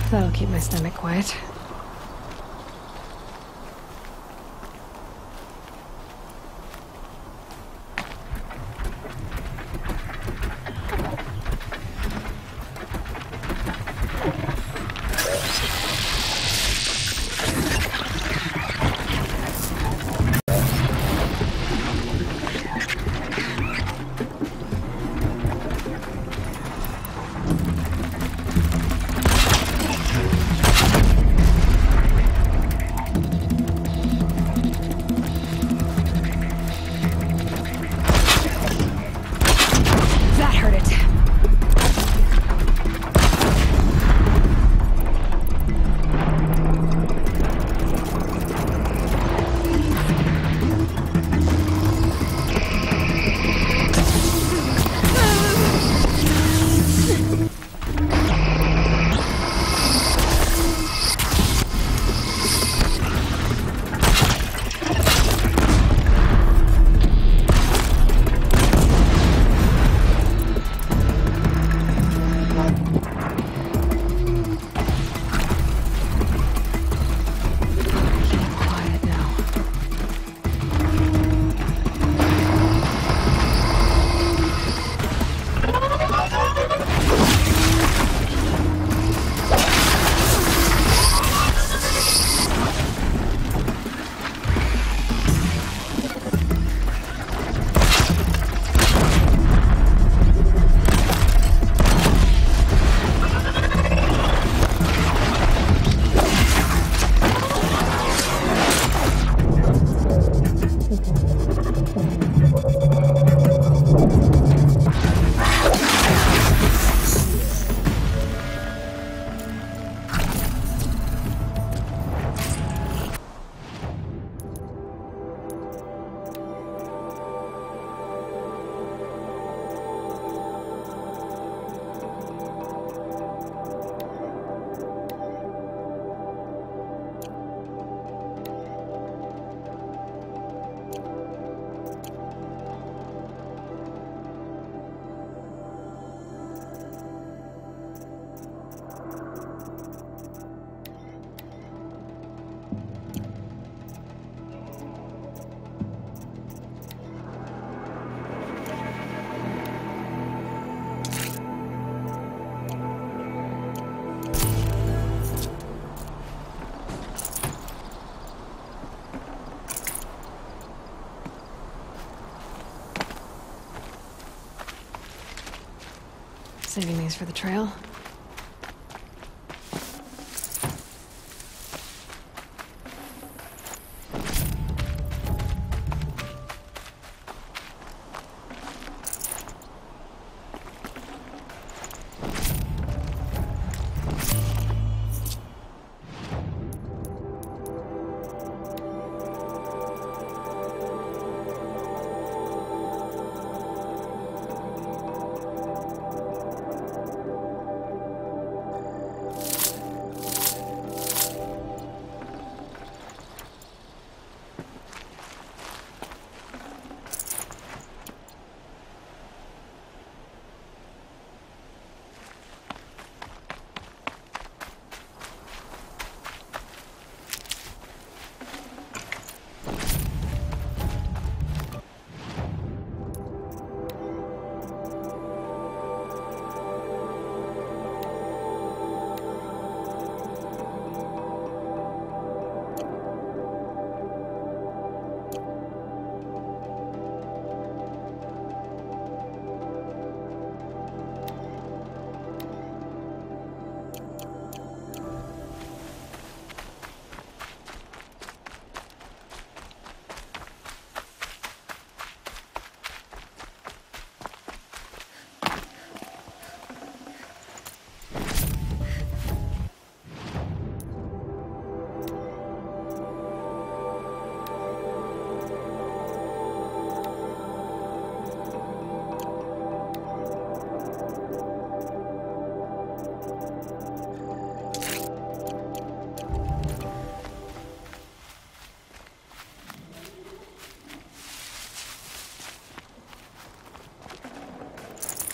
That'll keep my stomach quiet. Saving these for the trail.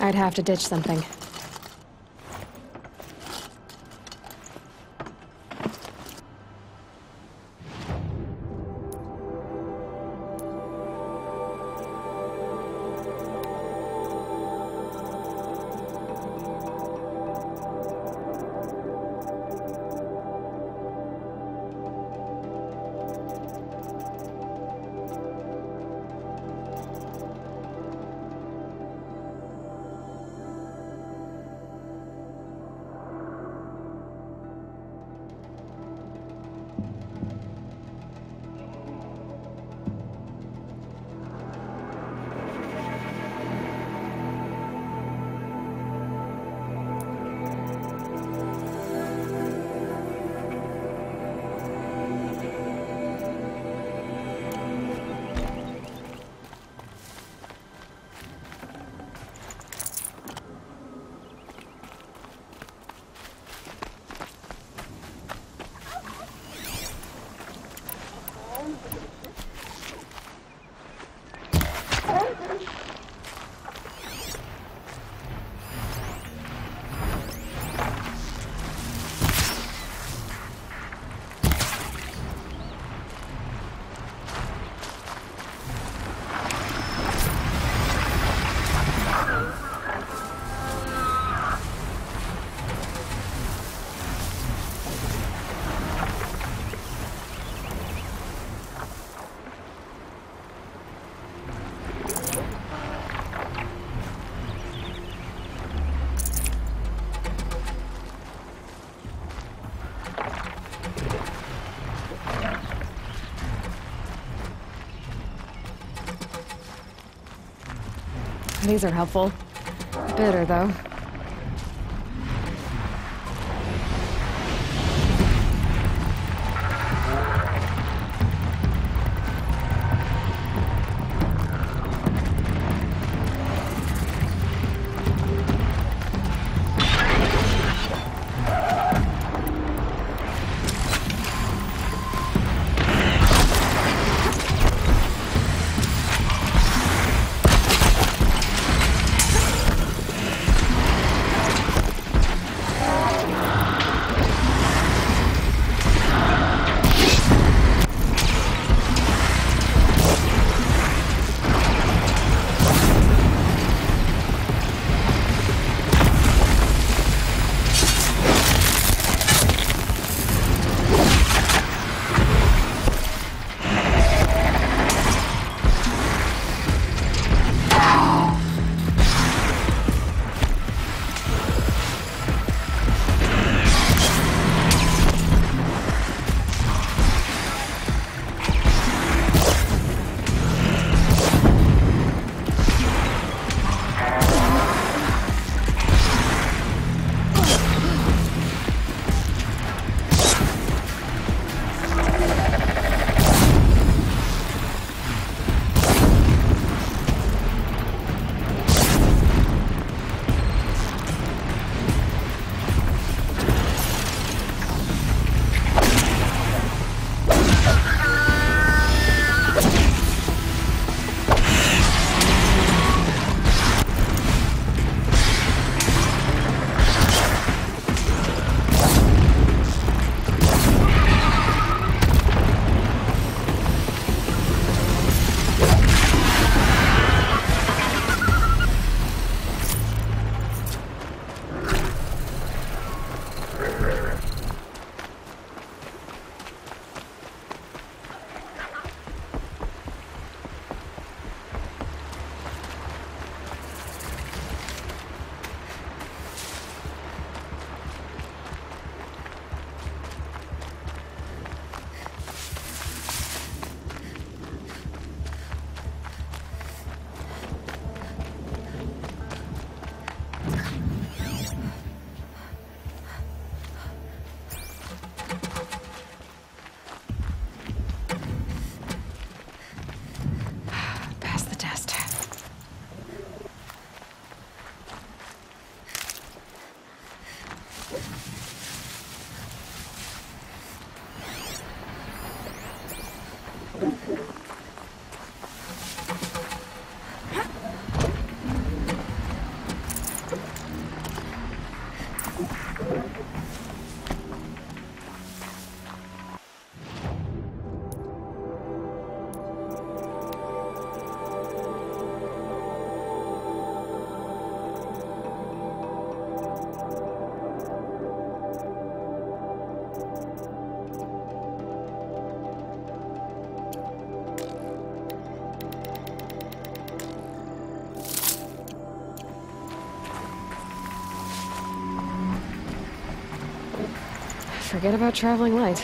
I'd have to ditch something. These are helpful. Bitter, though. Forget about traveling light.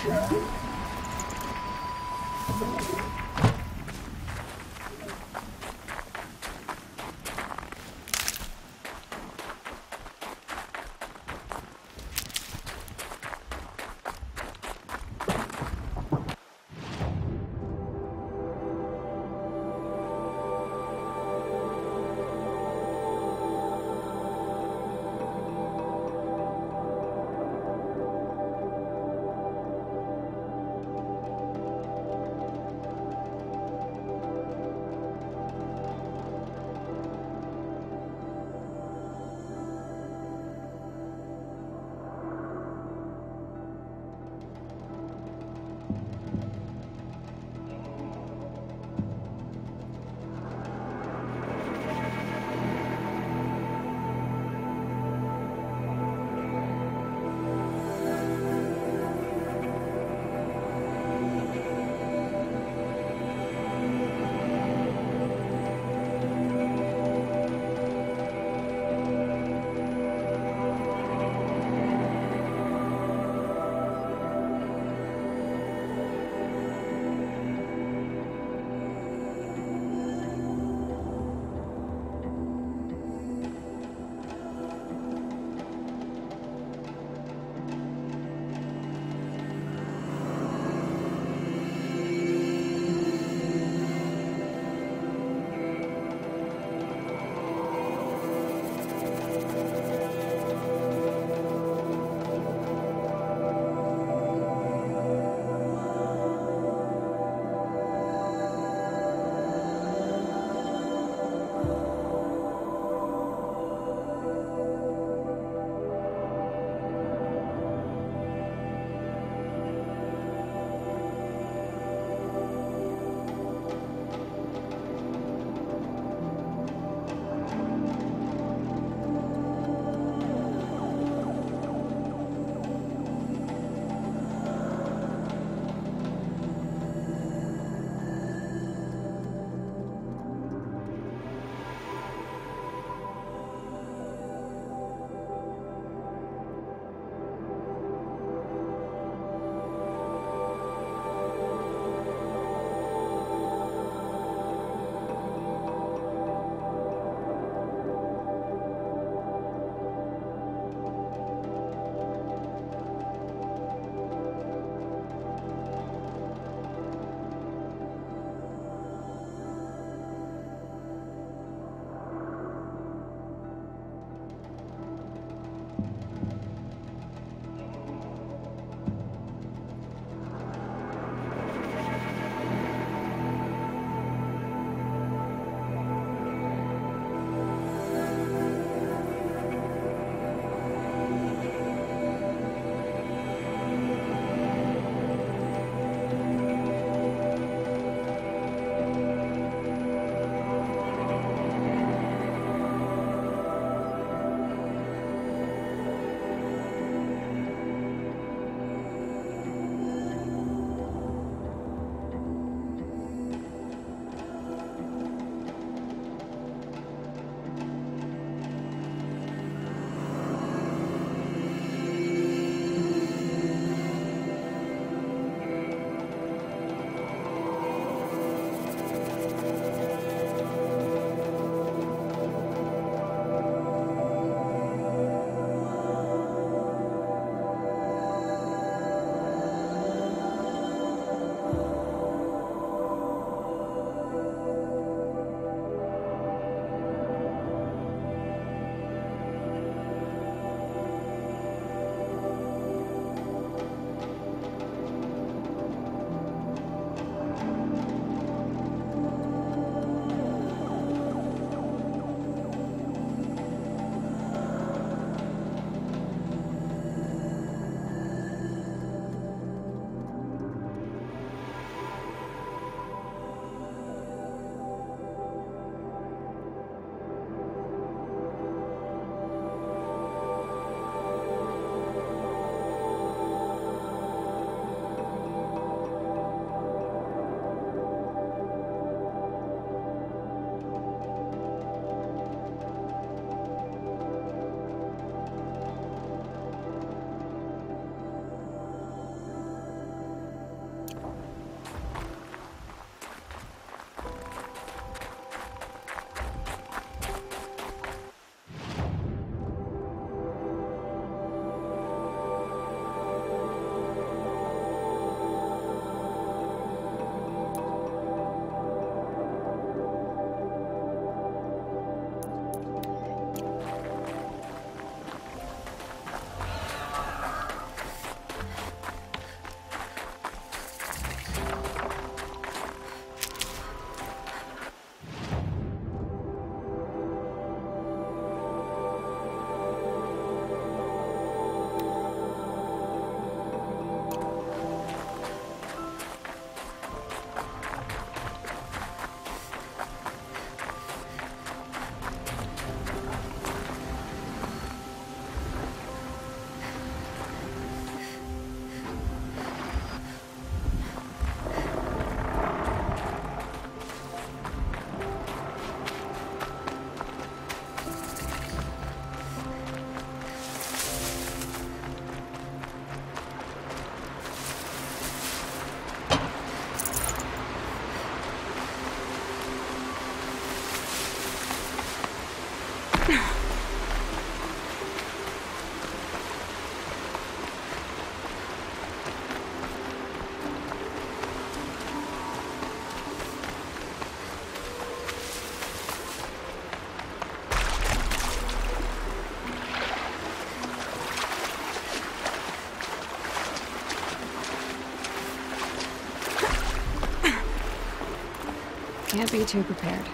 Can't be too prepared.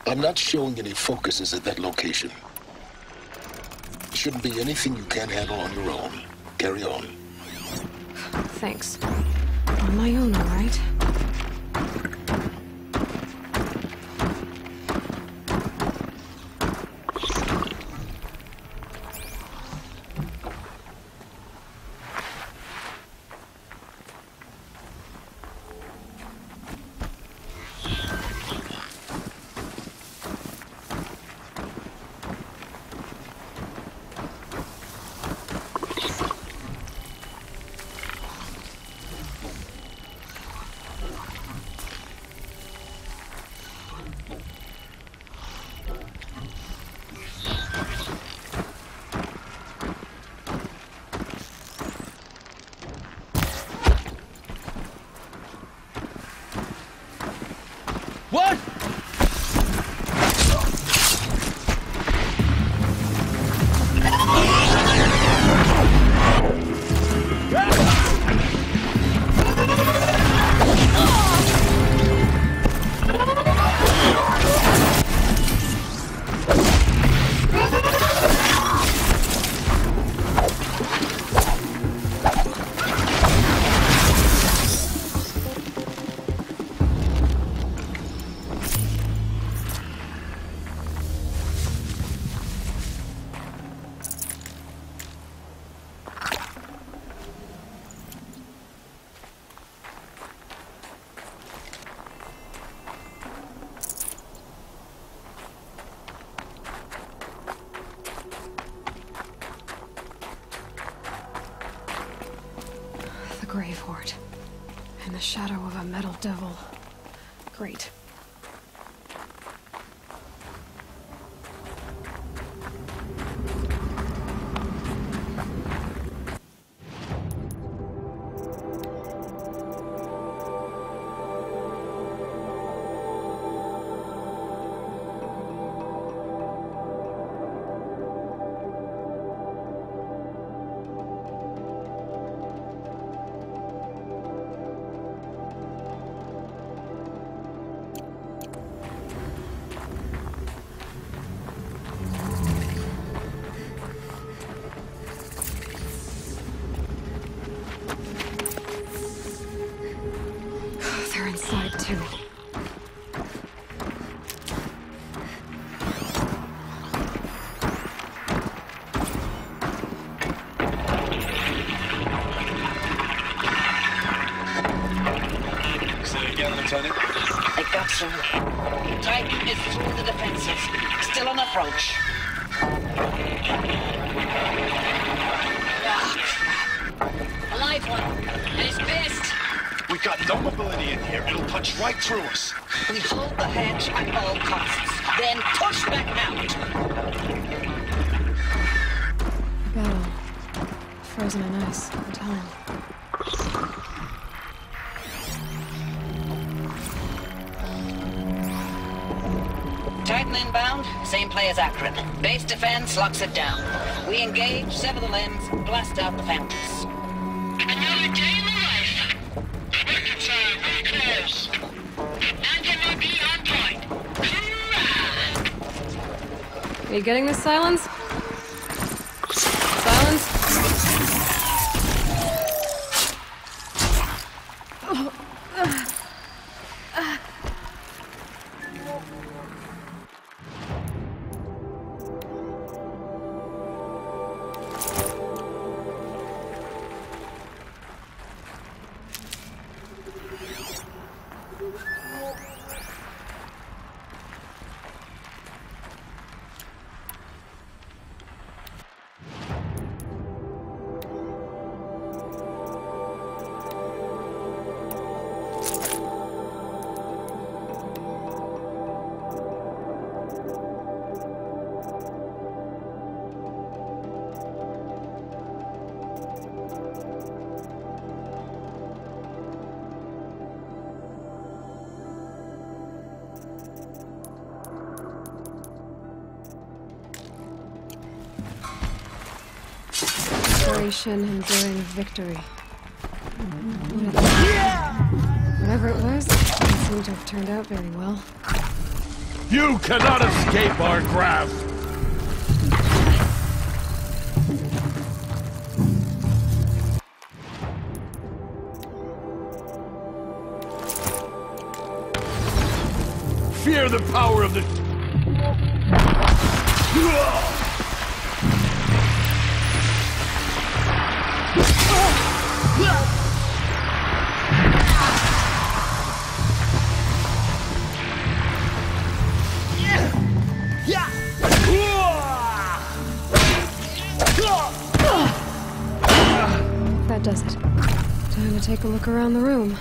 I'm not showing any focuses at that location. Shouldn't be anything you can't handle on your own. Carry on. Thanks. On my own, all right? What? The Grave Horde. In the shadow of a metal devil. Great. to me. Say it again, Lieutenant. I got through. Titan is through the defenses. Still on approach. A live one. And he's pissed. We got no mobility in here. It'll punch right through us. We hold the hedge at all costs. Then push back out. Battle. Frozen in ice. In time. Titan inbound. Same play as Akron. Base defense locks it down. We engage, sever the limbs, blast out the foundries. Another day in the life. Reconcile, very close. Anti-MOB on point. Hoorah! Are you getting this, Silence? Silence? Enduring victory. Whatever it was, it seemed to have turned out very well. You cannot escape our grasp! Fear the power of the... That does it. Time to take a look around the room.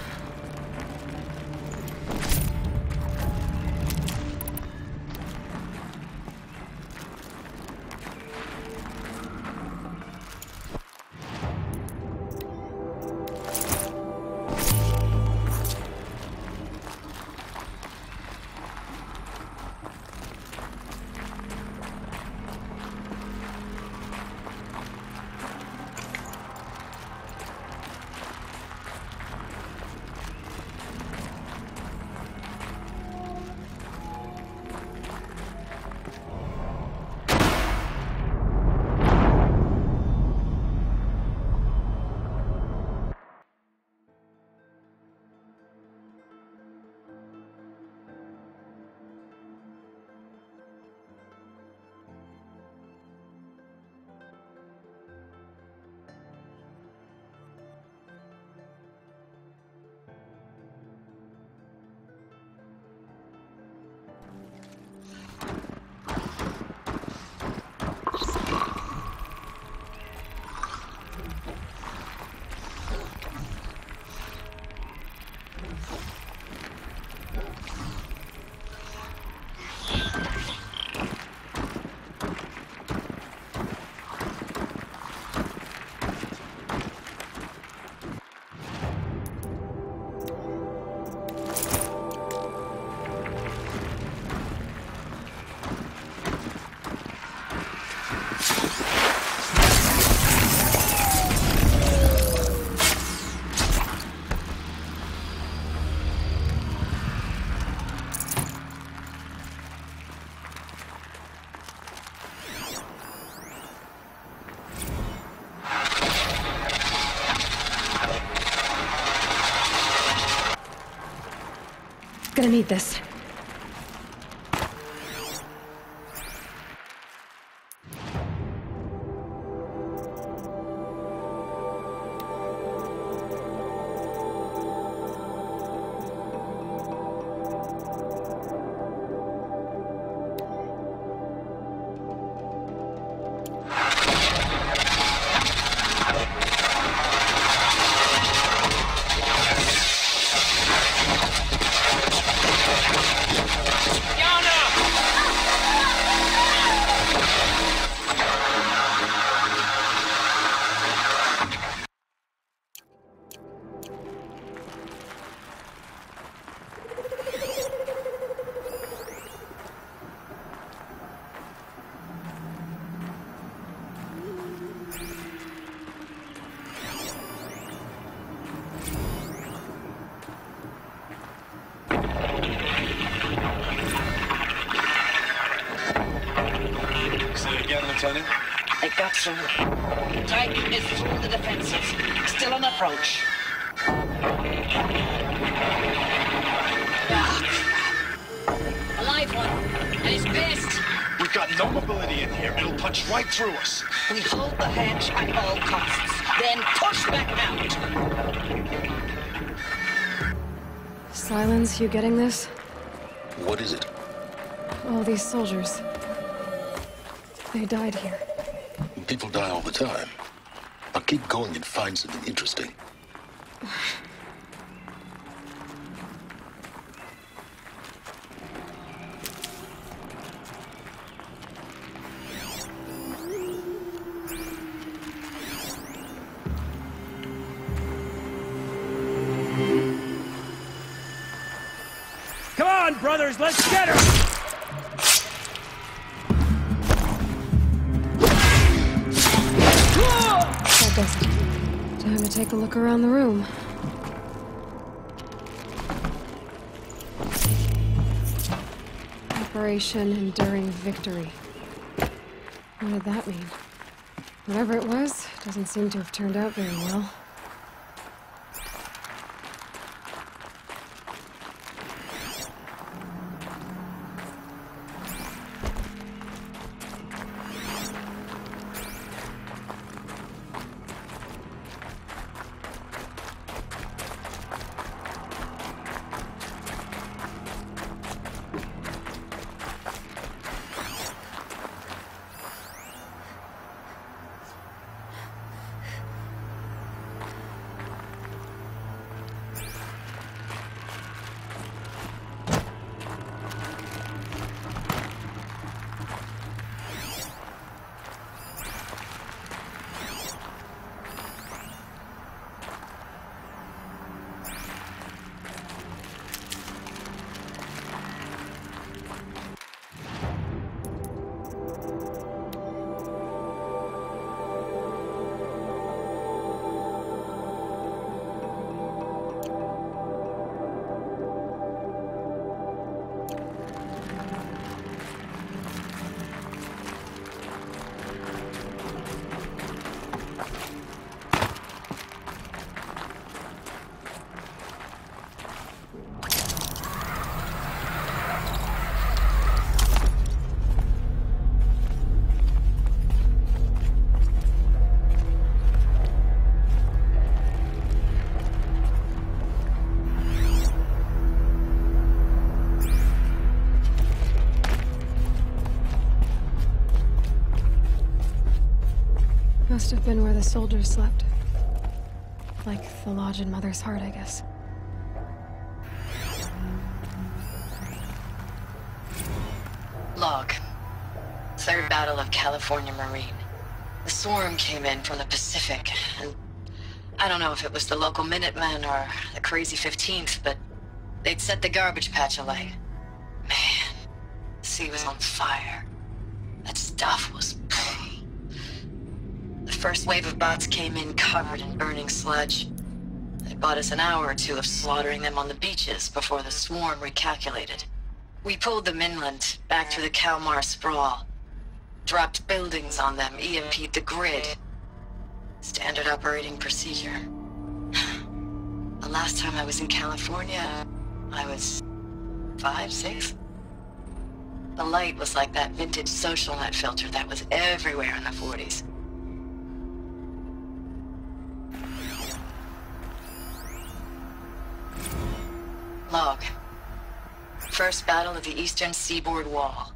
gonna need this. Lieutenant? It got through. Titan is through the defenses. Still on approach. Ah, crap. A live one. And he's pissed. We've got no mobility in here. It'll punch right through us. We hold the hedge at all costs. Then push back out. Silence, you getting this? What is it? All these soldiers. They died here. People die all the time. Now keep going and find something interesting. Come on, brothers, let's get her! That does it. Time to take a look around the room. Operation Enduring Victory. What did that mean? Whatever it was, doesn't seem to have turned out very well. Must have been where the soldiers slept. Like the lodge in Mother's Heart, I guess. Log. Third Battle of California Marine. The swarm came in from the Pacific, and I don't know if it was the local Minutemen or the crazy 15th, but they'd set the garbage patch alight. Man, the sea was on fire. That stuff was... The first wave of bots came in covered in burning sludge. They bought us an hour or two of slaughtering them on the beaches before the swarm recalculated. We pulled them inland, back through the Kalmar sprawl. Dropped buildings on them, EMP'd the grid. Standard operating procedure. The last time I was in California, I was 5, 6? The light was like that vintage social net filter that was everywhere in the 40s. Log. First battle of the eastern seaboard wall.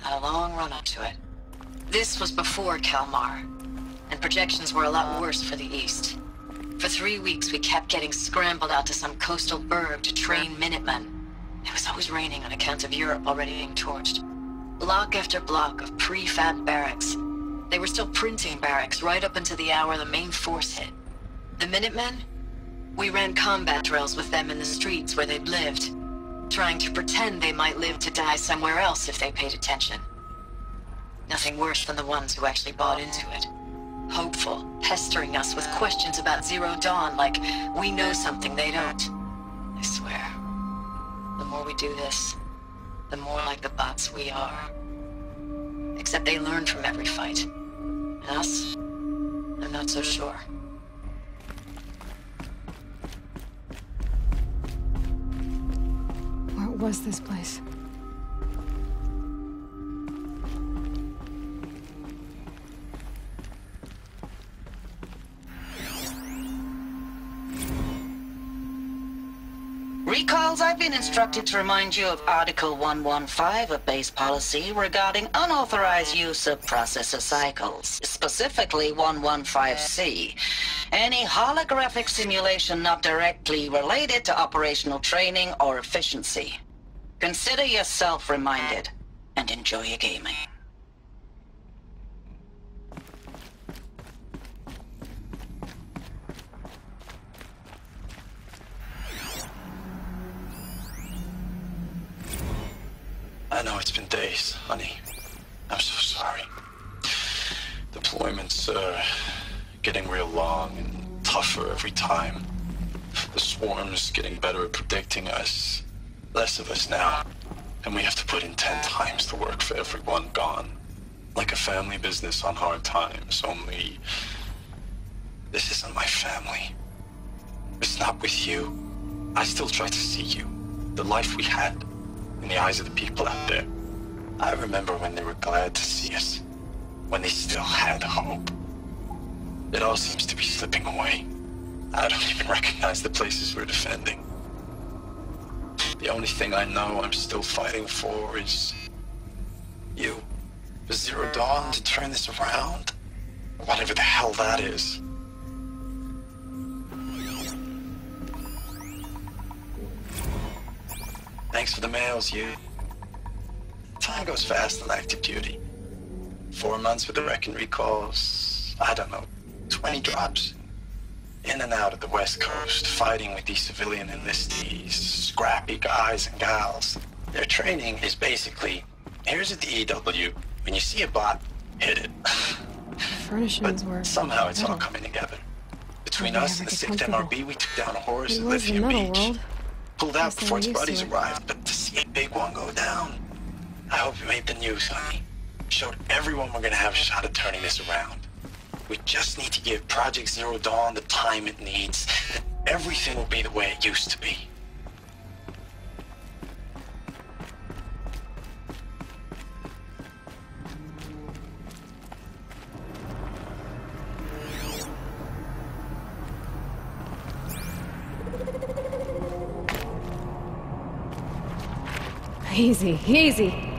Had a long run up to it. This was before Kalmar, and projections were a lot worse for the east. For 3 weeks we kept getting scrambled out to some coastal burg to train Minutemen. It was always raining on account of Europe already being torched. Block after block of prefab barracks. They were still printing barracks right up until the hour the main force hit. The Minutemen? We ran combat drills with them in the streets where they'd lived, trying to pretend they might live to die somewhere else if they paid attention. Nothing worse than the ones who actually bought into it. Hopeful, pestering us with questions about Zero Dawn like we know something they don't. I swear, the more we do this, the more like the bots we are. Except they learn from every fight. And us? I'm not so sure. What was this place? Recalls, I've been instructed to remind you of Article 115 of base policy regarding unauthorized use of processor cycles, specifically 115C. Any holographic simulation not directly related to operational training or efficiency. Consider yourself reminded, and enjoy your gaming. I know it's been days, honey. I'm so sorry. Deployments are getting real long and tougher every time. The swarm's getting better at predicting us. Less of us now. And we have to put in 10 times the work for everyone gone. Like a family business on hard times, only... this isn't my family. It's not with you. I still try to see you. The life we had. In the eyes of the people out there. I remember when they were glad to see us. When they still had hope. It all seems to be slipping away. I don't even recognize the places we're defending. The only thing I know I'm still fighting for is... you. For Zero Dawn to turn this around? Whatever the hell that is. Thanks for the mails, you. Time goes fast on active duty. 4 months with the wreck and recalls. I don't know, 20 drops. In and out of the West Coast, fighting with these civilian enlistees, scrappy guys and gals. Their training is basically, here's a DEW. When you see a bot, hit it. Furnishings were somehow it's all metal. coming together. Between Did they us ever and the get 6th comfortable? MRB, we took down a horse It at was the Lithium metal Beach. world. Pulled out Guess they before were its used to buddies it. arrived, but to see a big one go down. I hope you made the news, honey. Showed everyone we're gonna have a shot at turning this around. We just need to give Project Zero Dawn the time it needs, and everything will be the way it used to be. Easy, easy.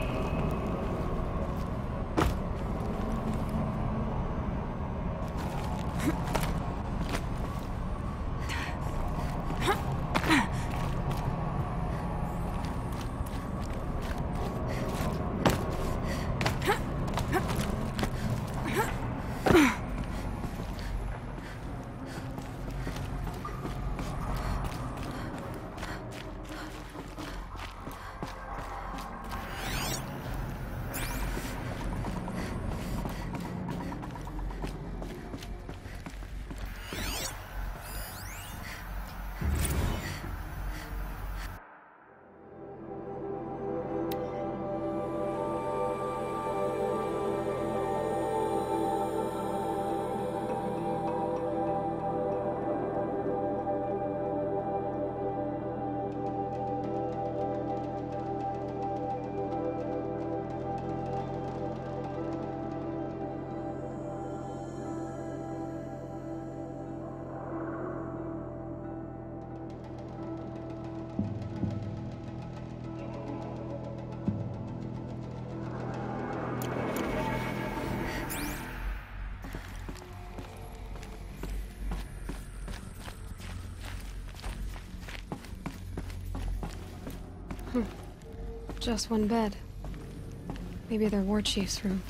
Just one bed. Maybe their war chief's room.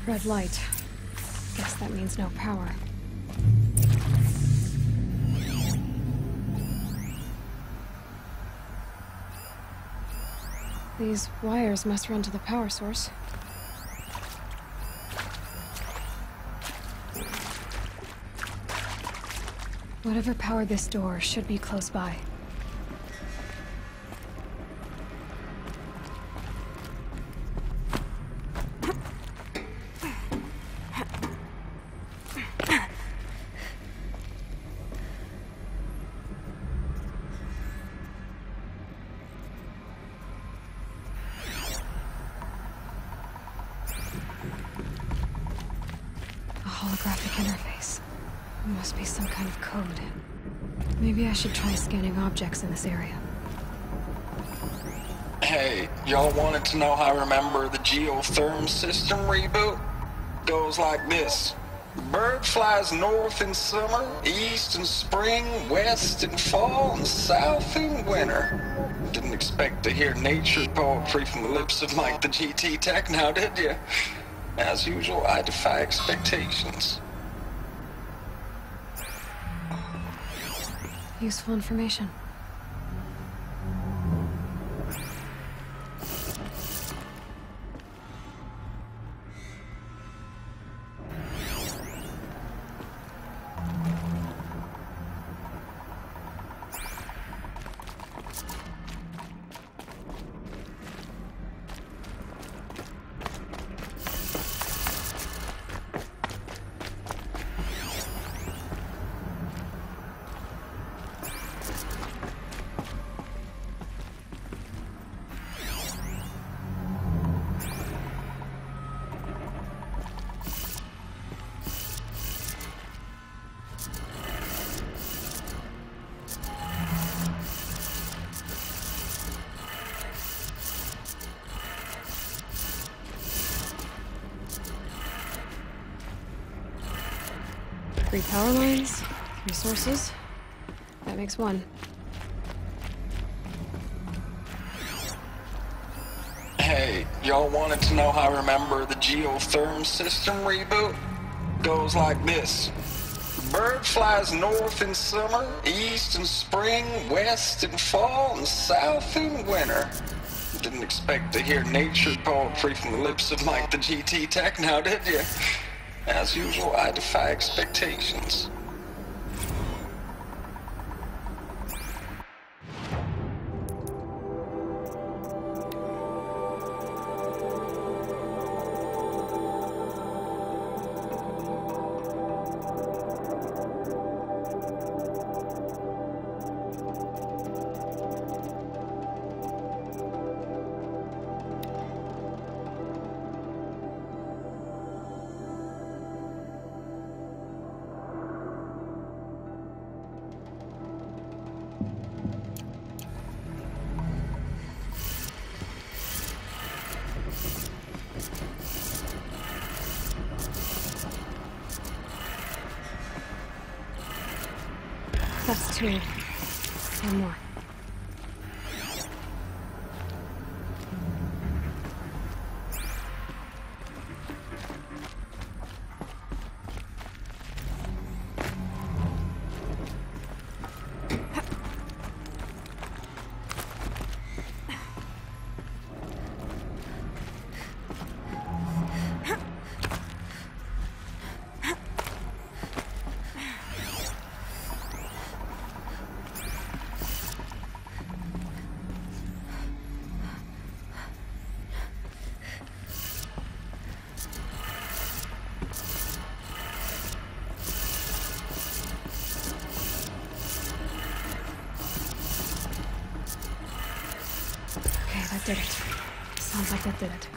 Red light. Guess that means no power. These wires must run to the power source. Whatever powered this door should be close by. Holographic interface. Must be some kind of code. Maybe I should try scanning objects in this area. Hey, y'all wanted to know how I remember the geotherm system reboot? Goes like this. Bird flies north in summer, east in spring, west in fall, and south in winter. Didn't expect to hear nature poetry from the lips of Mike the GT Tech now, did you? As usual, I defy expectations. Useful information. Three power lines, 3 sources. That makes 1. Hey, y'all wanted to know how I remember the geotherm system reboot? Goes like this. Bird flies north in summer, east in spring, west in fall, and south in winter. Didn't expect to hear nature poetry from the lips of Mike the GT Tech now, did you? As usual, I defy expectations. That's 2. 1 more. that did it. Sounds like that did it.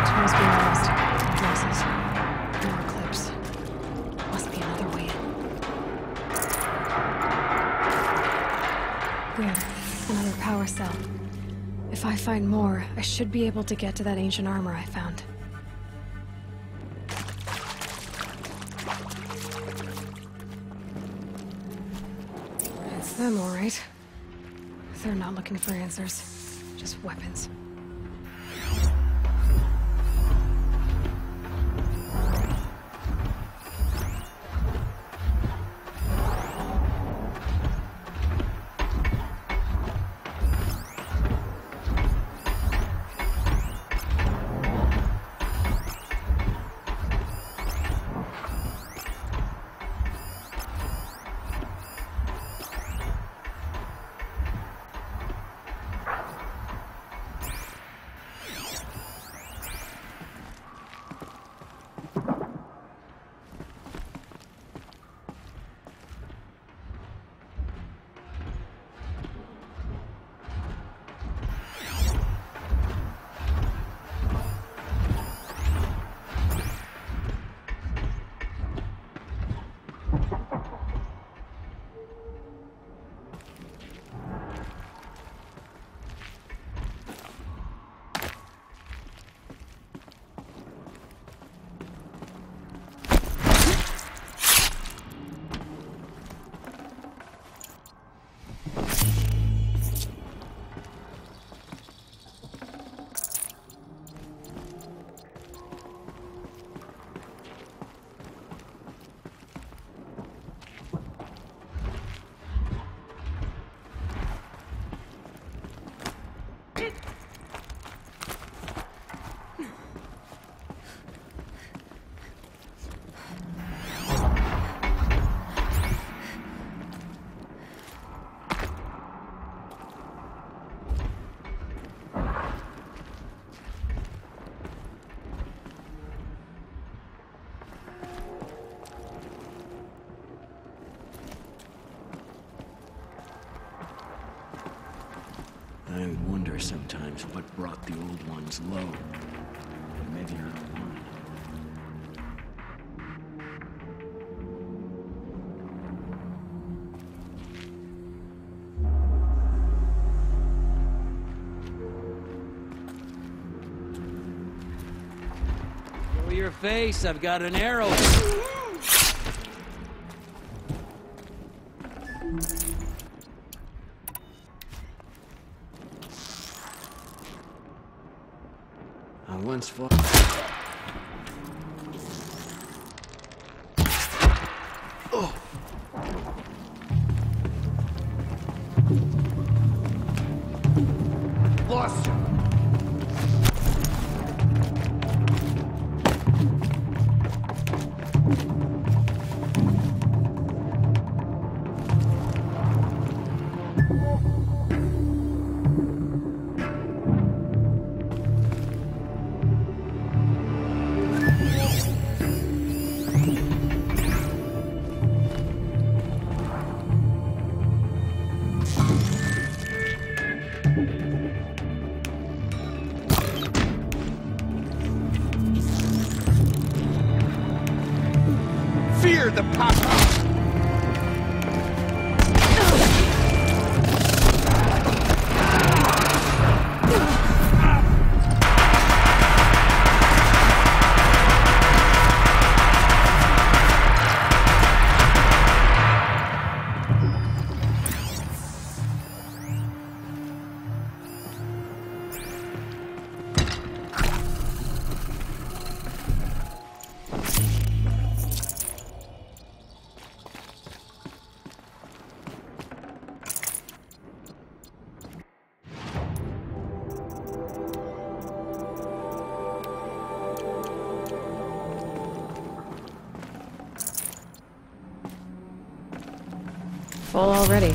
Tools being lost. Dresses. More clips. Must be another way in. There. Another power cell. If I find more, I should be able to get to that ancient armor I found. It's them, all right. They're not looking for answers. Just weapons. I wonder sometimes what brought the old ones low. Maybe you're the one. Show your face, I've got an arrow. I once fought. Oh. Lost him. Fear the power! full already.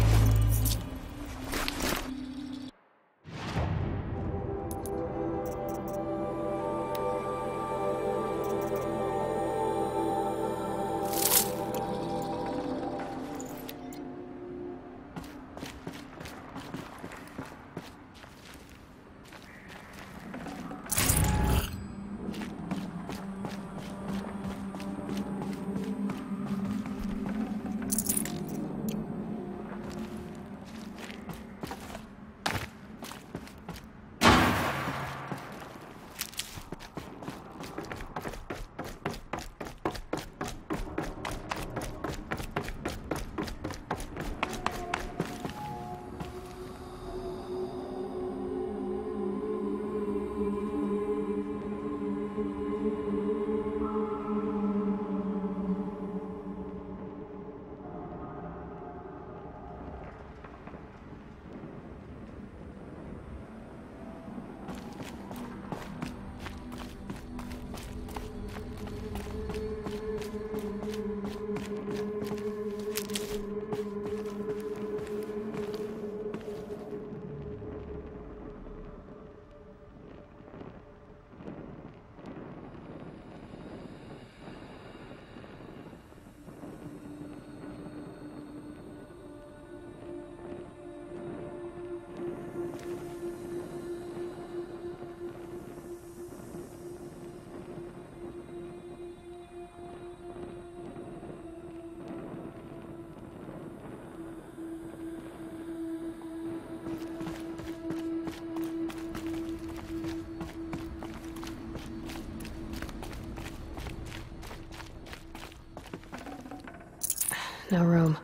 No room.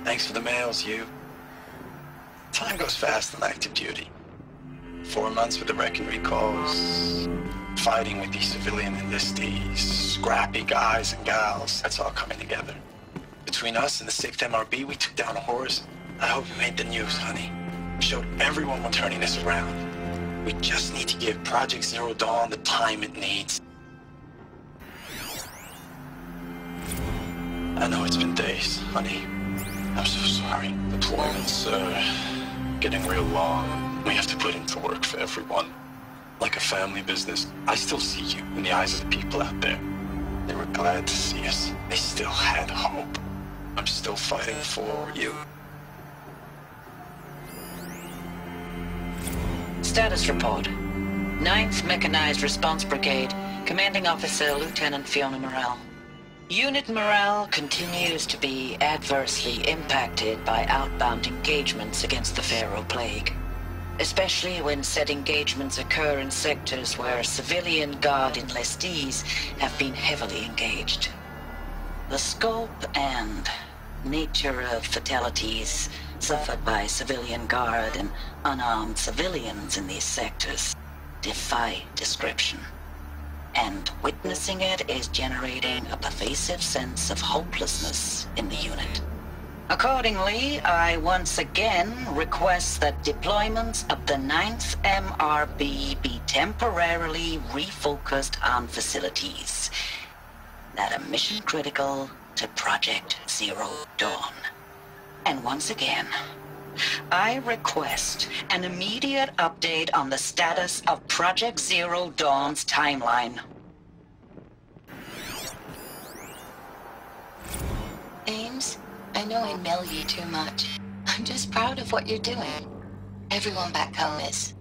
Thanks for the mails, you. Time goes fast on active duty. 4 months with the wreck and recalls, fighting with these civilian enlistees, scrappy guys and gals. That's all coming together. Between us and the 6th MRB, we took down a horse. I hope you made the news, honey. Showed everyone we're turning this around. We just need to give Project Zero Dawn the time it needs. I know it's been days, honey. I'm so sorry. Deployments are getting real long. We have to put into work for everyone. Like a family business. I still see you in the eyes of the people out there. They were glad to see us. They still had hope. I'm still fighting for you. Status report. 9th Mechanized Response Brigade, Commanding Officer Lieutenant Fiona Morrell. Unit morale continues to be adversely impacted by outbound engagements against the Pharaoh Plague, especially when said engagements occur in sectors where civilian guard enlistees have been heavily engaged. The scope and nature of fatalities suffered by civilian guard and unarmed civilians in these sectors defy description. And witnessing it is generating a pervasive sense of hopelessness in the unit. Accordingly, I once again request that deployments of the 9th MRB be temporarily refocused on facilities that are mission critical to Project Zero Dawn. And once again, I request an immediate update on the status of Project Zero Dawn's timeline. Ames, I know I mail you too much. I'm just proud of what you're doing. Everyone back home is.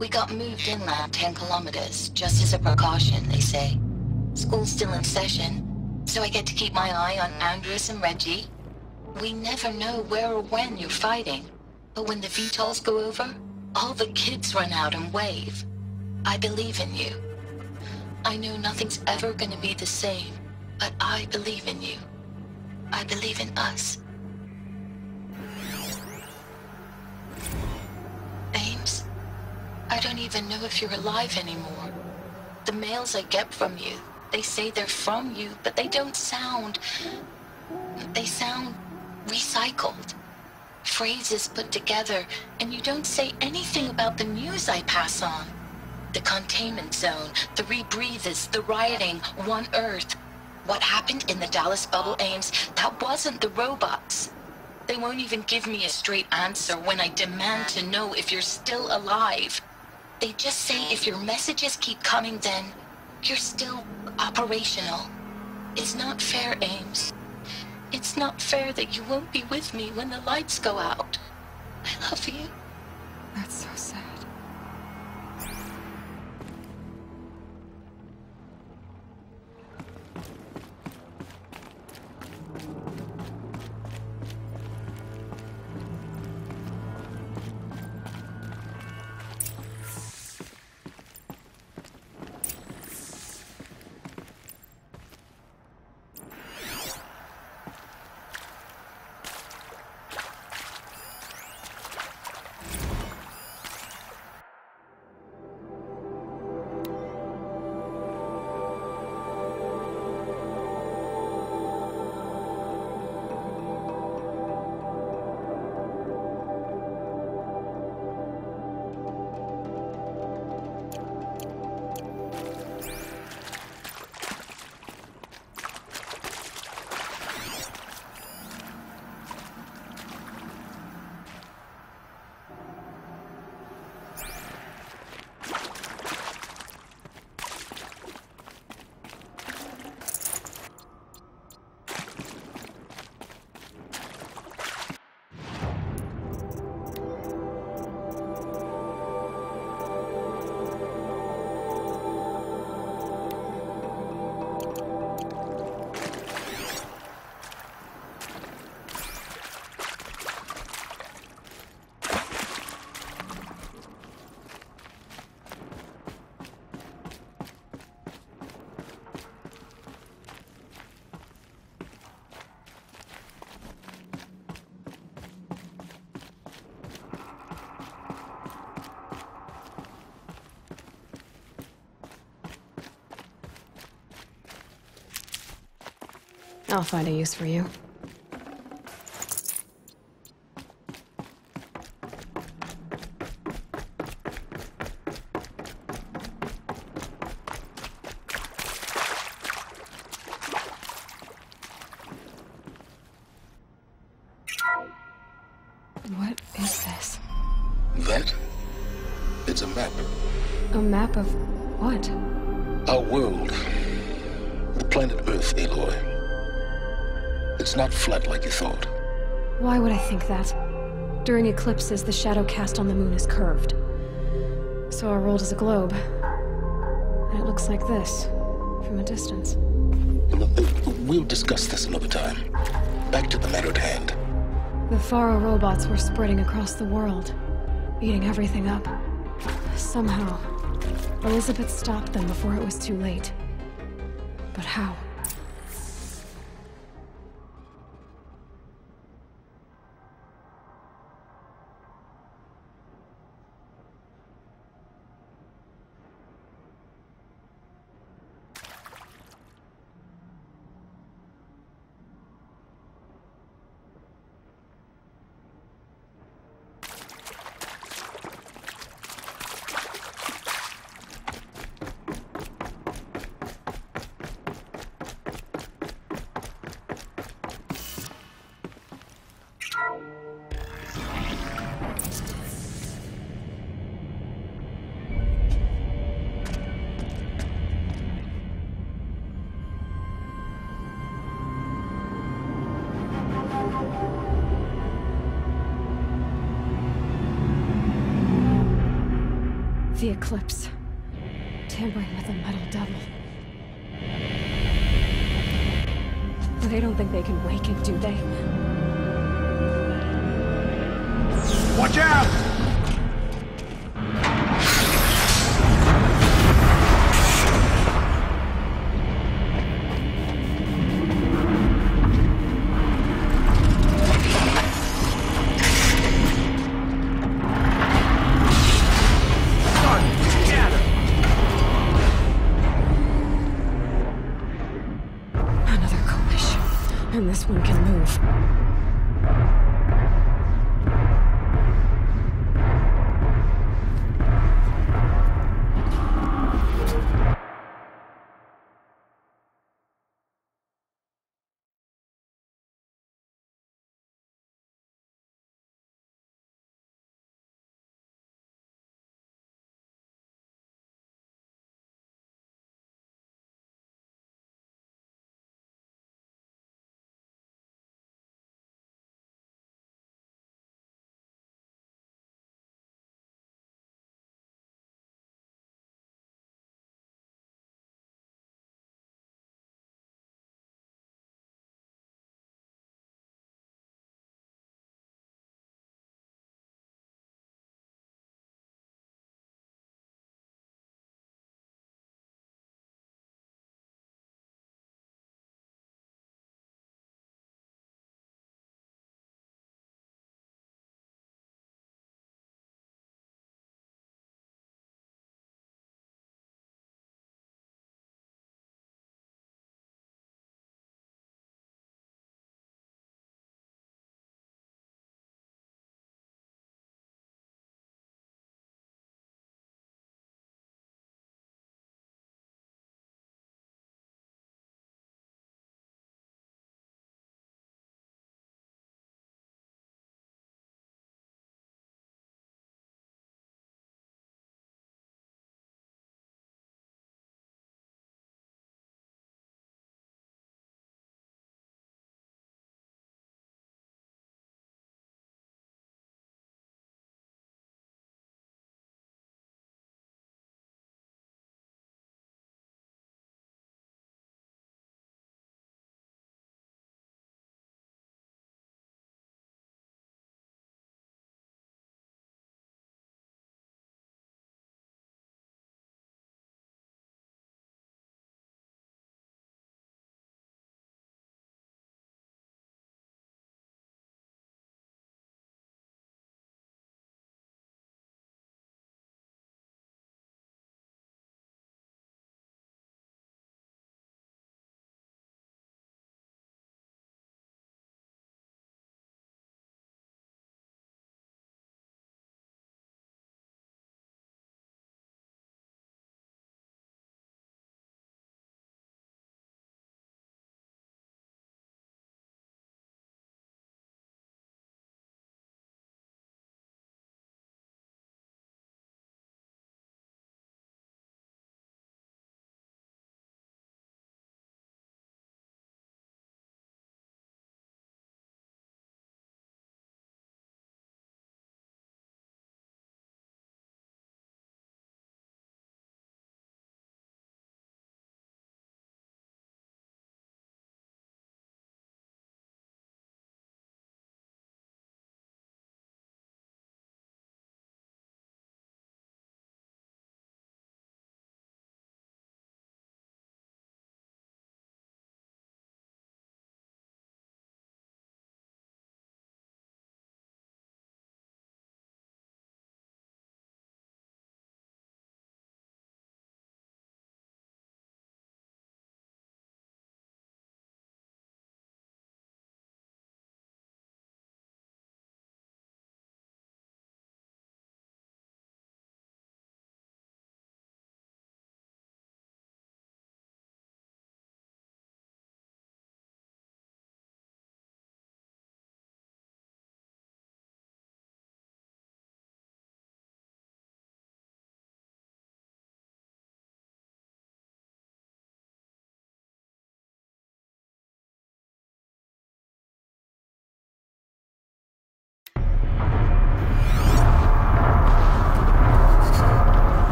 We got moved inland 10 kilometers, just as a precaution, they say. School's still in session, so I get to keep my eye on Andres and Reggie. We never know where or when you're fighting, but when the VTOLs go over, all the kids run out and wave. I believe in you. I know nothing's ever gonna be the same, but I believe in you. I believe in us. Ames, I don't even know if you're alive anymore. The mails I get from you, they say they're from you, but they don't sound... They sound recycled. Phrases put together, and you don't say anything about the news I pass on. The containment zone, the rebreathers, the rioting, One Earth. What happened in the Dallas bubble, Ames, that wasn't the robots. They won't even give me a straight answer when I demand to know if you're still alive. They just say if your messages keep coming, then you're still operational. It's not fair, Ames. It's not fair that you won't be with me when the lights go out. I love you. That's so sad. I'll find a use for you. What is this? That? It's a map. A map of what? Our world. The planet Earth, Aloy. It's not flat like you thought. Why would I think that? During eclipses, the shadow cast on the moon is curved. So our world is a globe. And it looks like this, from a distance. We'll discuss this another time. Back to the matter at hand. The Faro robots were spreading across the world, eating everything up. Somehow, Elizabeth stopped them before it was too late. But how? The eclipse. Tampering with the metal devil. They don't think they can wake it, do they? Watch out! Another collision. And this one can move.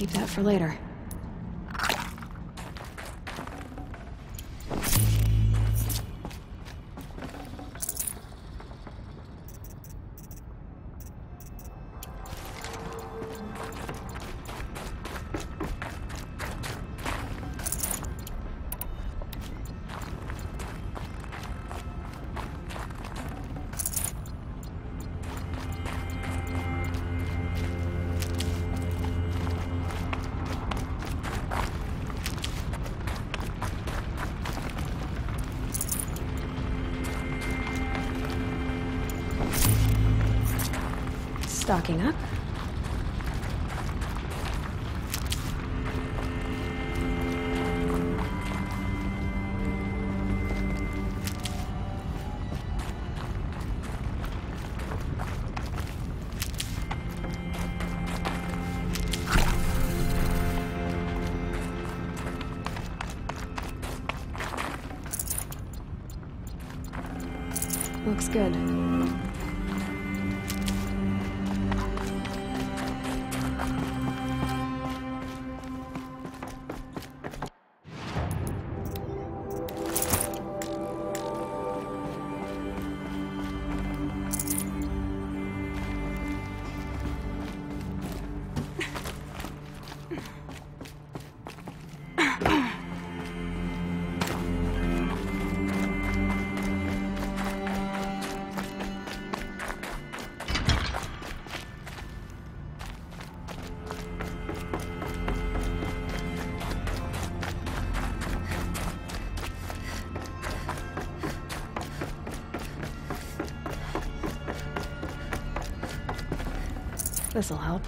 Keep that for later. Stocking up. Looks good. This'll help.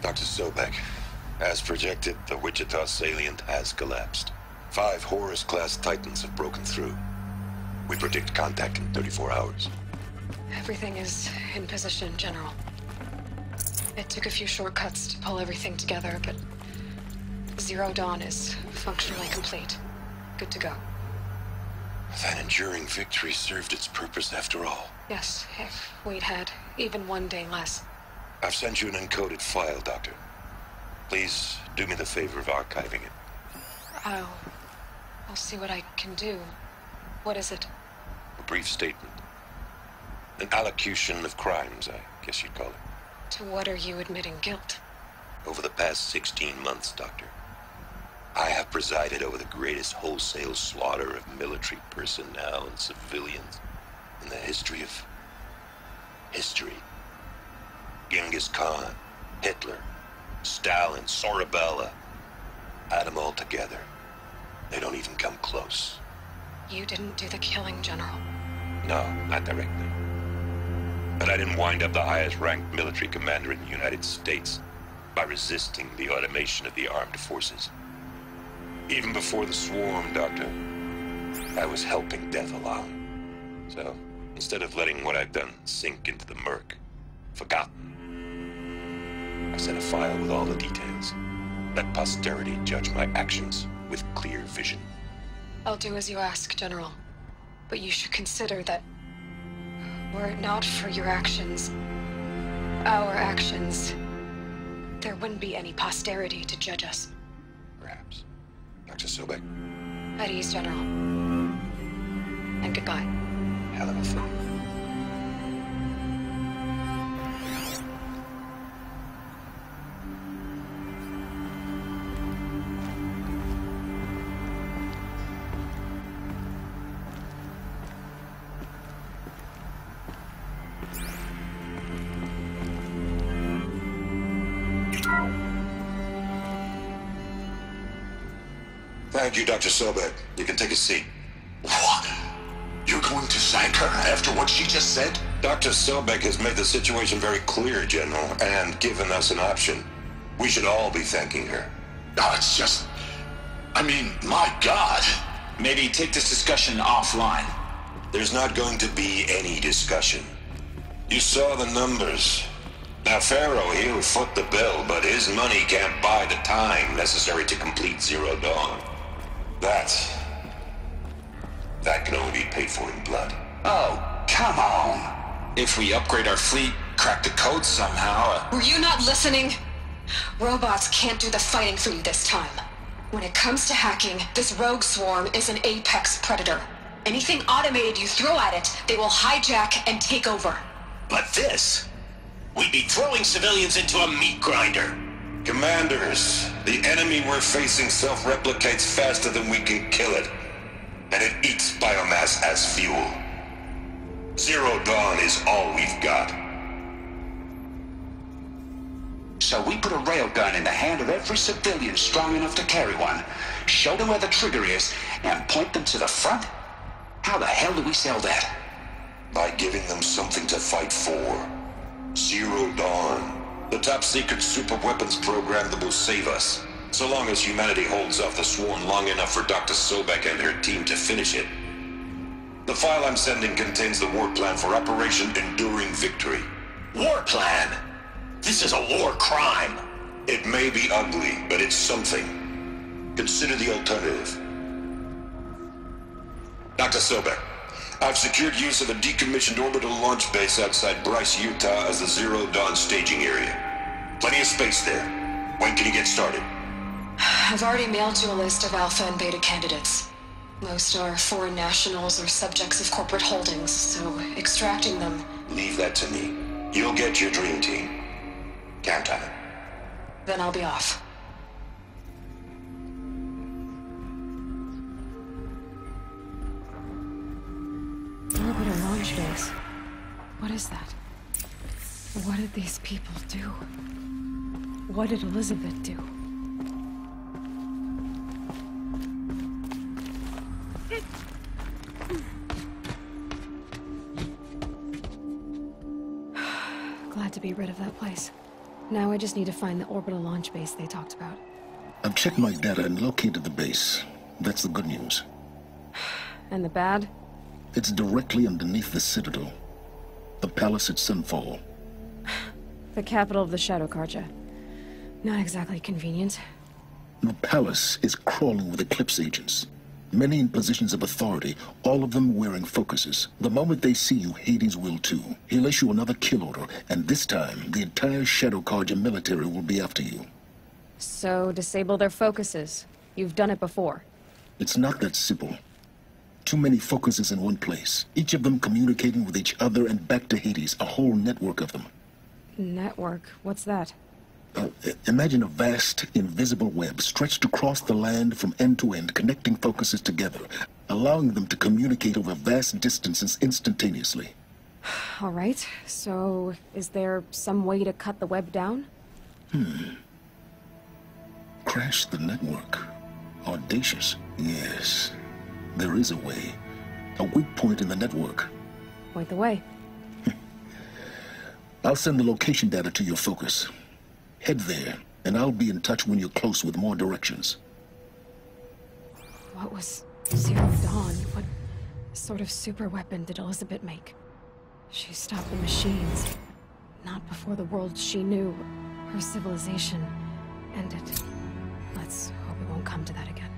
Dr. Sobek, as projected, the Wichita salient has collapsed. 5 Horus-class Titans have broken through. We predict contact in 34 hours. Everything is in position, General. It took a few shortcuts to pull everything together, but Zero Dawn is functionally complete. Good to go. That enduring victory served its purpose after all. Yes, if we'd had even one day less. I've sent you an encoded file, Doctor. Please do me the favor of archiving it. I'll see what I can do. What is it? A brief statement. An allocution of crimes, I guess you'd call it. To what are you admitting guilt? Over the past 16 months, Doctor, I have presided over the greatest wholesale slaughter of military personnel and civilians in the history of history. Genghis Khan, Hitler, Stalin, Sorabella. Add them all together. They don't even come close. You didn't do the killing, General. No, not directly. But I didn't wind up the highest-ranked military commander in the United States by resisting the automation of the armed forces. Even before the swarm, Doctor, I was helping death along. So, instead of letting what I've done sink into the murk, forgotten, I sent a file with all the details. Let posterity judge my actions with clear vision. I'll do as you ask, General. But you should consider that were it not for your actions, our actions, there wouldn't be any posterity to judge us. Perhaps. Dr. Sobek. At ease, General. And goodbye. Hell of a flight. Thank you, Dr. Sobek. You can take a seat. What? You're going to thank her after what she just said? Dr. Sobek has made the situation very clear, General, and given us an option. We should all be thanking her. No, it's just... I mean, my God. Maybe take this discussion offline. There's not going to be any discussion. You saw the numbers. Now, Pharaoh, he'll foot the bill, but his money can't buy the time necessary to complete Zero Dawn. That can only be paid for in blood. Oh, come on. If we upgrade our fleet, crack the code somehow... Were you not listening? Robots can't do the fighting for you this time. When it comes to hacking, this rogue swarm is an apex predator. Anything automated you throw at it, they will hijack and take over. But this... We'd be throwing civilians into a meat grinder. Commanders, the enemy we're facing self-replicates faster than we can kill it. And it eats biomass as fuel. Zero Dawn is all we've got. So we put a railgun in the hand of every civilian strong enough to carry one, show them where the trigger is, and point them to the front? How the hell do we sell that? By giving them something to fight for. Zero Dawn. The top-secret super-weapons program that will save us. So long as humanity holds off the swarm long enough for Dr. Sobek and her team to finish it. The file I'm sending contains the war plan for Operation Enduring Victory. War plan? This is a war crime. It may be ugly, but it's something. Consider the alternative. Dr. Sobek, I've secured use of a decommissioned orbital launch base outside Bryce, Utah as the Zero Dawn staging area. Plenty of space there. When can you get started? I've already mailed you a list of alpha and beta candidates. Most are foreign nationals or subjects of corporate holdings, so extracting them... Leave that to me. You'll get your dream team. Count on it. Then I'll be off. Orbital launch base. What is that? What did these people do? What did Elizabeth do? Glad to be rid of that place. Now I just need to find the orbital launch base they talked about. I've checked my data and located the base. That's the good news. And the bad? It's directly underneath the Citadel. The palace at Sunfall. The capital of the Shadow Carja. Not exactly convenient. The palace is crawling with Eclipse agents. Many in positions of authority, all of them wearing focuses. The moment they see you, Hades will too. He'll issue another kill order, and this time, the entire Shadow Carja military will be after you. So, disable their focuses. You've done it before. It's not that simple. Too many focuses in one place, each of them communicating with each other and back to Hades, a whole network of them. Network? What's that? Imagine a vast, invisible web stretched across the land from end to end, connecting focuses together, allowing them to communicate over vast distances instantaneously. All right, so is there some way to cut the web down? Crash the network. Audacious. Yes, there is a way. A weak point in the network. Point the way. I'll send the location data to your focus. Head there, and I'll be in touch when you're close with more directions. What was Zero Dawn? What sort of super weapon did Elizabeth make? She stopped the machines. Not before the world she knew, her civilization, ended. Let's hope it won't come to that again.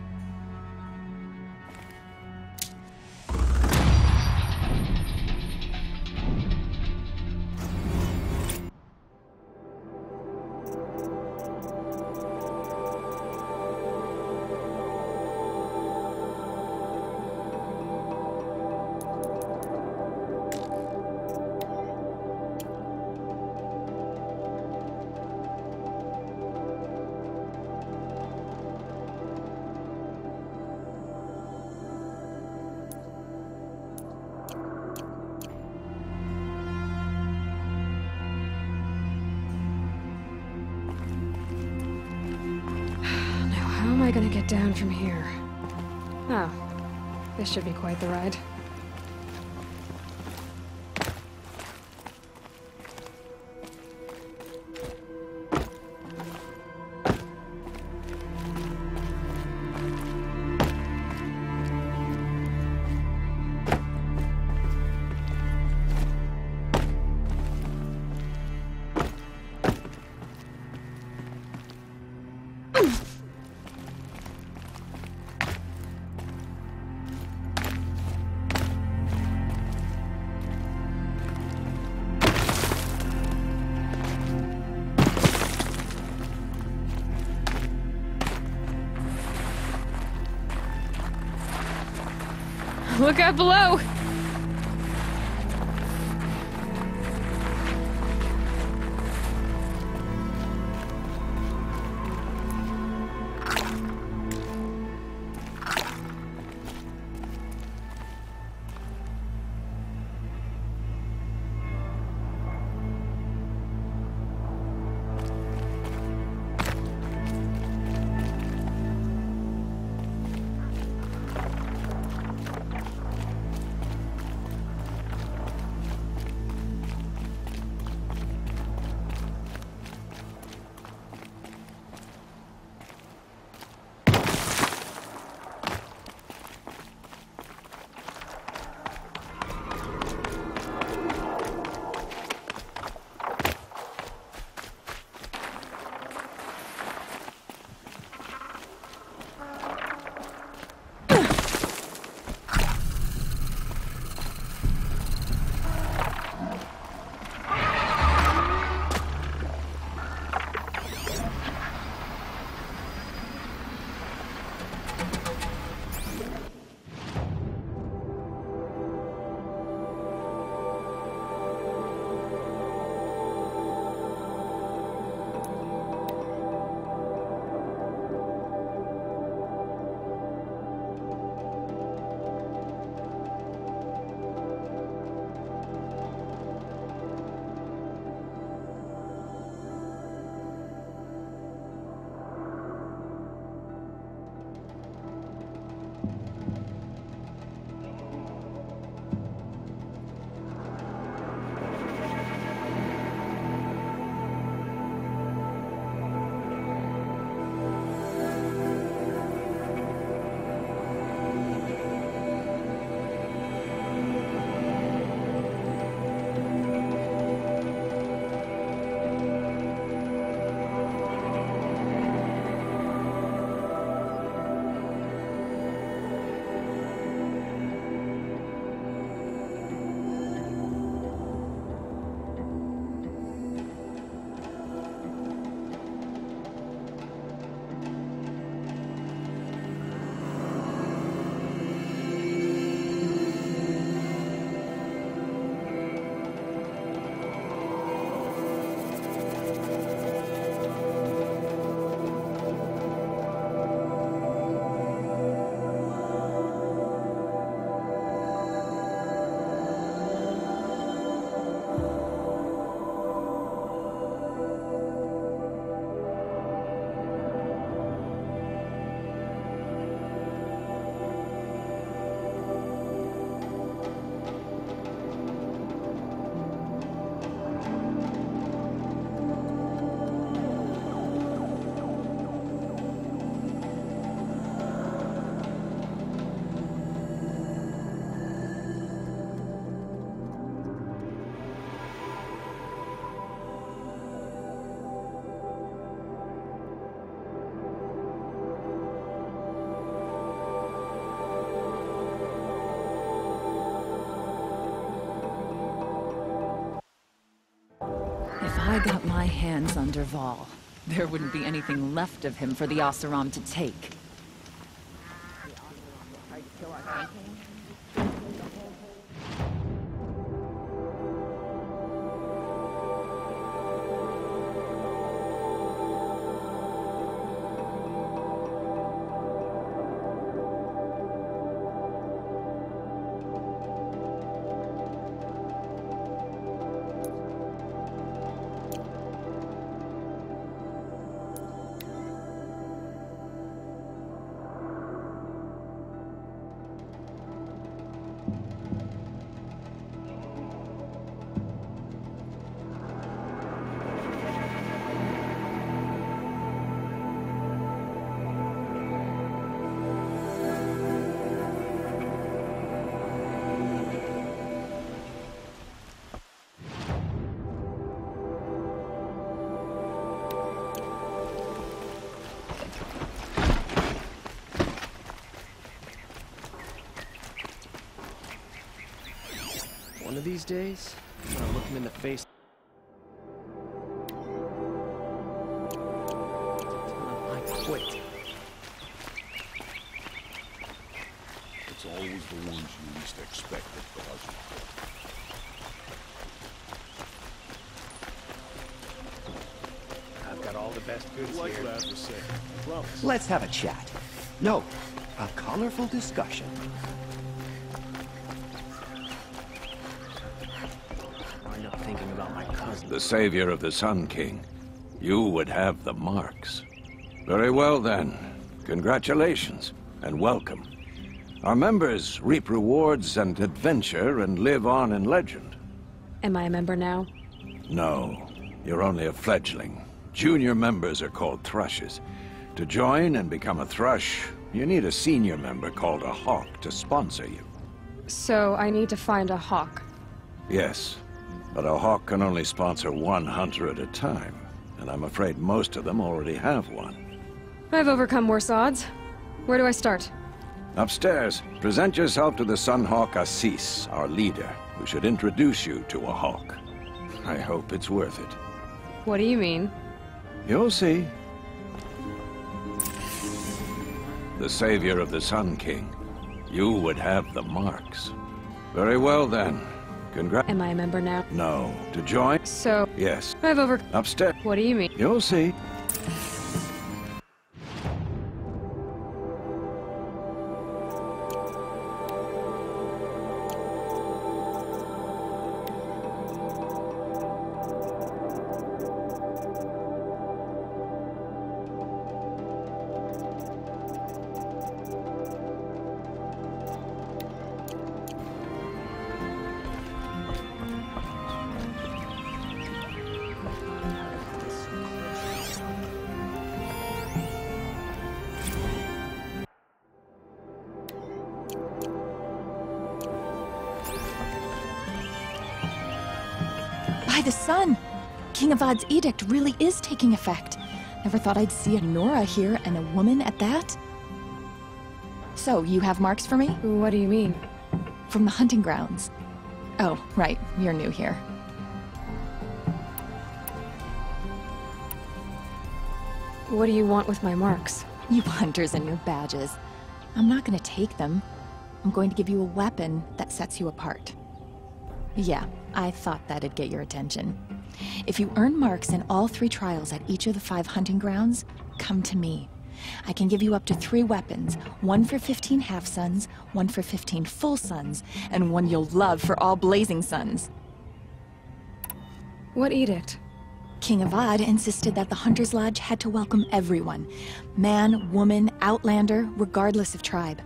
get down from here? Oh, this should be quite the ride. Look out below! If I got my hands on Dervahl, there wouldn't be anything left of him for the Oseram to take. these days, I'm gonna look him in the face. I quit. It's always the ones you least expect that cause you. I've got all the best goods Like here. that to say. Promise. Let's have a chat. No, a colorful discussion. I end up thinking about my cousin. The savior of the Sun King. You would have the marks. Very well then. Congratulations, and welcome. Our members reap rewards and adventure and live on in legend. Am I a member now? No, you're only a fledgling. Junior members are called thrushes. To join and become a thrush, you need a senior member called a hawk to sponsor you. So I need to find a hawk. Yes, but a hawk can only sponsor one hunter at a time, and I'm afraid most of them already have one. I've overcome worse odds. Where do I start? Upstairs, present yourself to the Sunhawk Assis, our leader, who should introduce you to a hawk. I hope it's worth it. What do you mean? You'll see. The savior of the Sun King. You would have the marks. Very well then. Am I a member now? No. To join? So... Yes. I've Upstairs. What do you mean? You'll see. By the sun! King Avad's edict really is taking effect. Never thought I'd see a Nora here, and a woman at that. So, you have marks for me? What do you mean? From the hunting grounds. Oh, right, you're new here. What do you want with my marks? You hunters and your badges. I'm not gonna take them. I'm going to give you a weapon that sets you apart. Yeah, I thought that'd get your attention. If you earn marks in all 3 trials at each of the 5 hunting grounds, come to me. I can give you up to 3 weapons, 1 for 15 half-suns, 1 for 15 full suns, and 1 you'll love for all blazing suns. What edict? King Avad insisted that the Hunter's Lodge had to welcome everyone. Man, woman, outlander, regardless of tribe.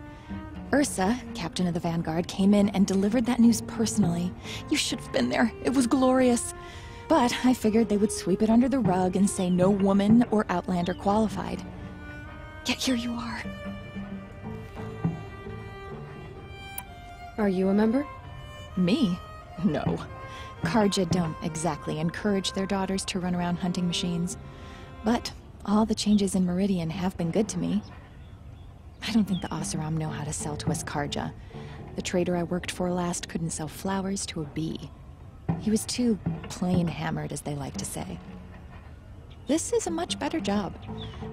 Ursa, captain of the Vanguard, came in and delivered that news personally. You should have been there. It was glorious. But I figured they would sweep it under the rug and say no woman or outlander qualified. Yet here you are. Are you a member? Me? No. Carja don't exactly encourage their daughters to run around hunting machines. But all the changes in Meridian have been good to me. I don't think the Oseram know how to sell to us Carja. The trader I worked for last couldn't sell flowers to a bee. He was too plain hammered, as they like to say. This is a much better job.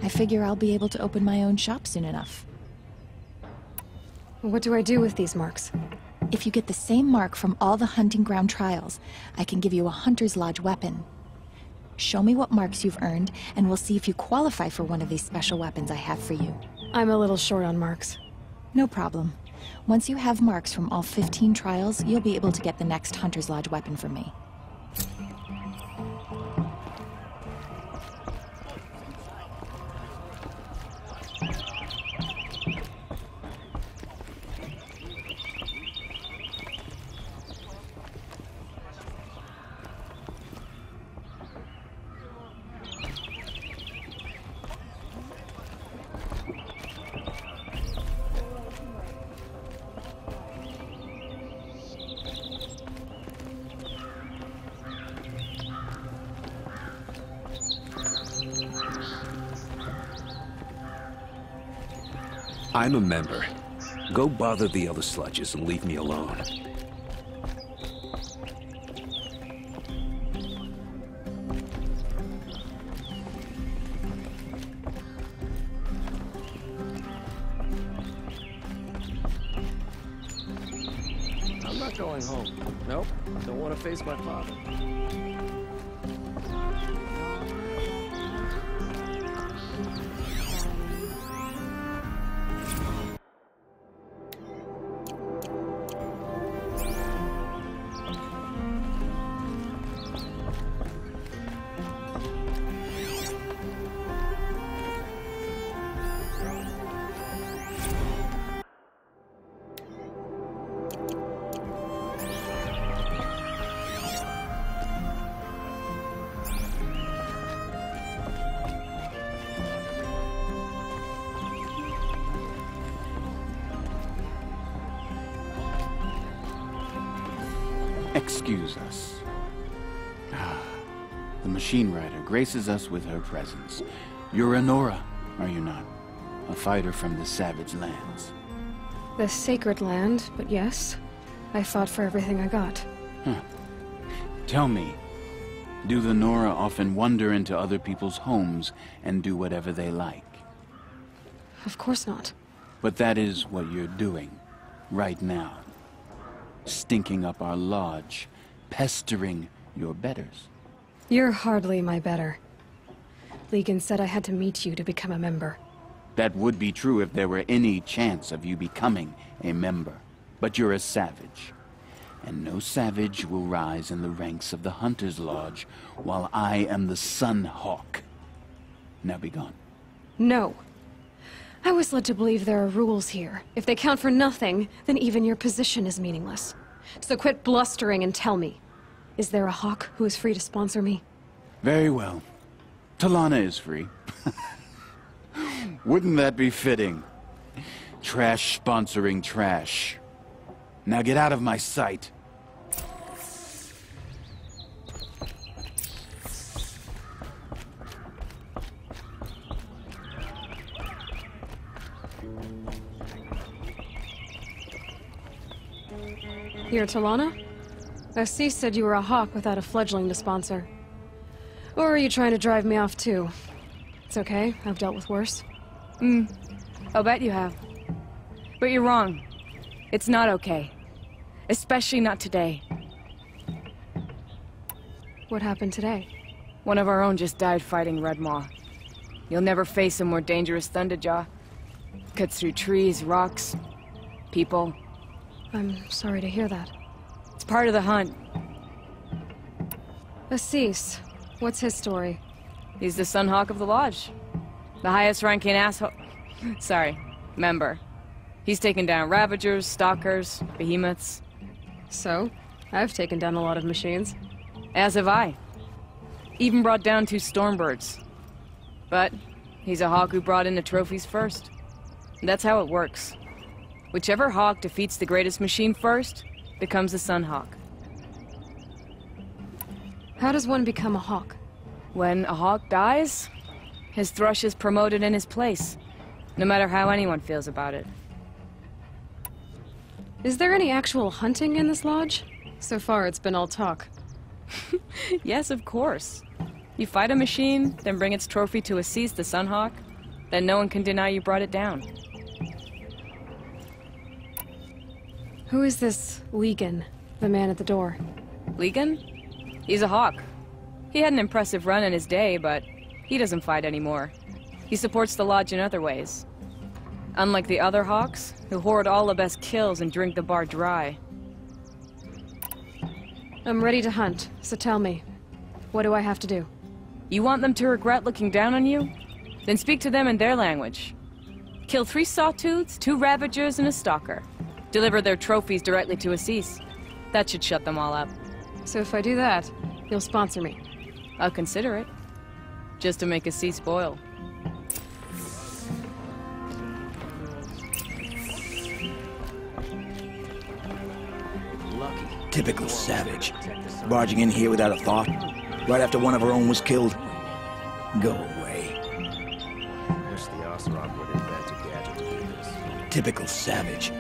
I figure I'll be able to open my own shop soon enough. What do I do with these marks? If you get the same mark from all the hunting ground trials, I can give you a Hunter's Lodge weapon. Show me what marks you've earned, and we'll see if you qualify for one of these special weapons I have for you. I'm a little short on marks. No problem. Once you have marks from all 15 trials, you'll be able to get the next Hunter's Lodge weapon from me. I'm a member. Go bother the other sludges and leave me alone. I'm not going home. Nope, don't want to face my father. Excuse us. The Machine Rider graces us with her presence. You're Anora, are you not? A fighter from the Savage Lands. The Sacred Land, but yes. I fought for everything I got. Huh. Tell me, do the Nora often wander into other people's homes and do whatever they like? Of course not. But that is what you're doing, right now. Stinking up our lodge, pestering your betters. You're hardly my better. Legan said I had to meet you to become a member. That would be true if there were any chance of you becoming a member. But you're a savage. And no savage will rise in the ranks of the Hunter's Lodge while I am the Sun Hawk. Now be gone. No. I was led to believe there are rules here. If they count for nothing, then even your position is meaningless. So quit blustering and tell me. Is there a Hawk who is free to sponsor me? Very well. Talana is free. Wouldn't that be fitting? Trash sponsoring trash. Now get out of my sight. You're Talana? Assis said you were a Hawk without a fledgling to sponsor. Or are you trying to drive me off too? It's okay, I've dealt with worse. I'll bet you have. But you're wrong. It's not okay. Especially not today. What happened today? One of our own just died fighting Red Maw. You'll never face a more dangerous Thunderjaw. Cuts through trees, rocks, people. I'm sorry to hear that. It's part of the hunt. Assis, what's his story? He's the Sunhawk of the Lodge. The highest ranking asshole... Sorry, member. He's taken down Ravagers, Stalkers, Behemoths. So? I've taken down a lot of machines. As have I. Even brought down 2 Stormbirds. But he's a Hawk who brought in the trophies first. That's how it works. Whichever Hawk defeats the greatest machine first, becomes a Sunhawk. How does one become a Hawk? When a Hawk dies, his Thrush is promoted in his place, no matter how anyone feels about it. Is there any actual hunting in this lodge? So far, it's been all talk. Yes, of course. You fight a machine, then bring its trophy to Assis the Sunhawk, then no one can deny you brought it down. Who is this Legan, the man at the door? Legan? He's a Hawk. He had an impressive run in his day, but he doesn't fight anymore. He supports the Lodge in other ways. Unlike the other Hawks, who hoard all the best kills and drink the bar dry. I'm ready to hunt, so tell me, what do I have to do? You want them to regret looking down on you? Then speak to them in their language. Kill 3 Sawtooths, 2 Ravagers, and a Stalker. Deliver their trophies directly to Assis. That should shut them all up. So if I do that, you'll sponsor me? I'll consider it. Just to make Assis boil. Typical savage. Barging in here without a thought. Right after one of our own was killed. Go away. Wish the Oseram would invent a gadget to do this. Typical savage.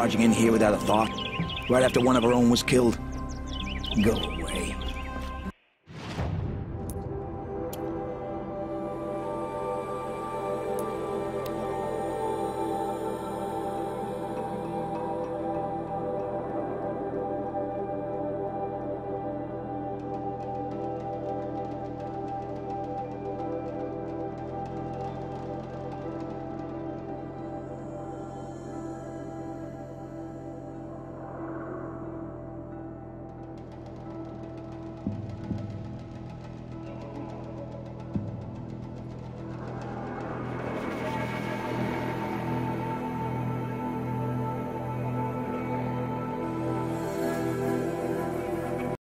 Barging in here without a thought, right after one of our own was killed. Go away.